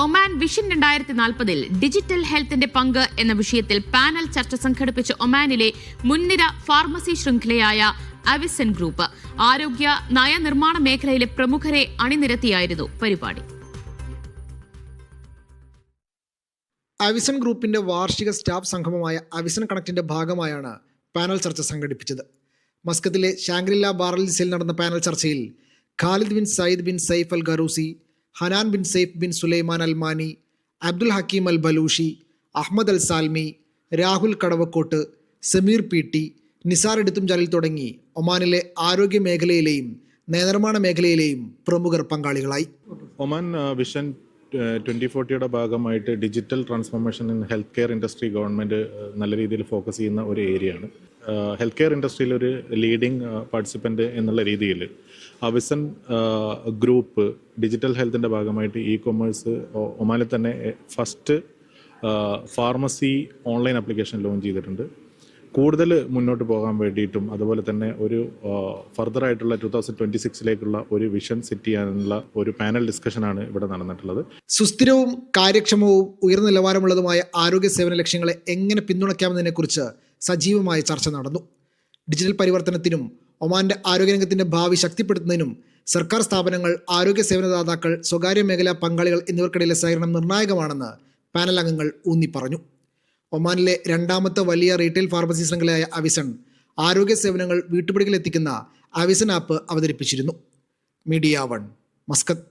Oman vision 2040 digital ഹെൽത്തിന്റെ പങ്ക് എന്ന വിഷയത്തിൽ പാനൽ ചർച്ച സംഘടിപ്പിച്ച ഒമാനിലെ മുൻനിര ഫാർമസി ശൃംഖലയായ അവിസൻ ഗ്രൂപ്പ് ആരോഗ്യ നയനിർമ്മാണ മേഖലയിലെ പ്രമുഖരെ അണിനിരത്തിയായിരുന്നു പരിപാടി. അവിസൻ ഗ്രൂപ്പിന്റെ വാർഷിക സ്റ്റാഫ് സംഗമമായ അവിസൻ കണക്റ്റിന്റെ ഭാഗമായാണ് പാനൽ ചർച്ച സംഘടിപ്പിച്ചത്. മസ്കത്തിലെ ഷാങ്ഗ്രില ബാറലിസിൽ നടന്ന പാനൽ ചർച്ചയിൽ Khalid bin Sayyid bin Saif Al Kharusi, Hanan bin Saif bin Sulaiman Al Mani, Abdul Hakeem Al Balushi, Ahmed Al Salmi, Rahul Kadavakkot, Sameer P T, Nizar എടുത്തും ജലീൽ തുടങ്ങി ഒമാനിലെ ആരോഗ്യ മേഖലയിലെയും നയനിർമ്മാണ മേഖലയിലെയും പ്രമുഖർ പങ്കാളികളായി. ഒമാൻ വിഷൻ 2040യുടെ ഭാഗമായിട്ട് digital transformation in health care industry government നല്ല രീതിയിൽ focus ചെയ്യുന്ന ഒരു ഏരിയയാണ്. ഹെൽത്ത് കെയർ ഇൻഡസ്ട്രിയിൽ ഒരു ലീഡിംഗ് പാർട്ടിസിപ്പൻ്റ് എന്നുള്ള രീതിയിൽ അവിസൻ ഗ്രൂപ്പ് ഡിജിറ്റൽ ഹെൽത്തിൻ്റെ ഭാഗമായിട്ട് കൊമേഴ്സ് ഒമാനിൽ തന്നെ first pharmacy online application launch ചെയ്തിട്ടുണ്ട്. കൂടുതൽ മുന്നോട്ട് പോകാൻ വേണ്ടിയിട്ടും അതുപോലെ തന്നെ ഒരു ഫർദറായിട്ടുള്ള 2026 ഒരു വിഷൻ സെറ്റ് ചെയ്യാനുള്ള ഒരു പാനൽ ഡിസ്കഷനാണ് ഇവിടെ നടന്നിട്ടുള്ളത്. സുസ്ഥിരവും കാര്യക്ഷമവും ഉയർന്ന നിലവാരമുള്ളതുമായ ആരോഗ്യ സേവന ലക്ഷ്യങ്ങളെ എങ്ങനെ പിന്തുണയ്ക്കാമെന്നതിനെക്കുറിച്ച് സജീവമായ ചർച്ച നടന്നു. ഡിജിറ്റൽ പരിവർത്തനത്തിനും ഒമാന്റെ ആരോഗ്യരംഗത്തിന്റെ ഭാവി ശക്തിപ്പെടുത്തുന്നതിനും സർക്കാർ സ്ഥാപനങ്ങൾ, ആരോഗ്യ സേവനദാതാക്കൾ, സ്വകാര്യ മേഖലാ പങ്കാളികൾ എന്നിവർക്കിടയിലെ സഹകരണം നിർണായകമാണെന്ന് പാനൽ അംഗങ്ങൾ ഊന്നി പറഞ്ഞു. ഒമാനിലെ രണ്ടാമത്തെ വലിയ റീറ്റെയിൽ ഫാർമസി ശൃംഖലയായ അവിസൺ ആരോഗ്യ സേവനങ്ങൾ വീട്ടുപടികളിൽ എത്തിക്കുന്ന അവിസൺ ആപ്പ് അവതരിപ്പിച്ചിരുന്നു. Media 1, Muscat.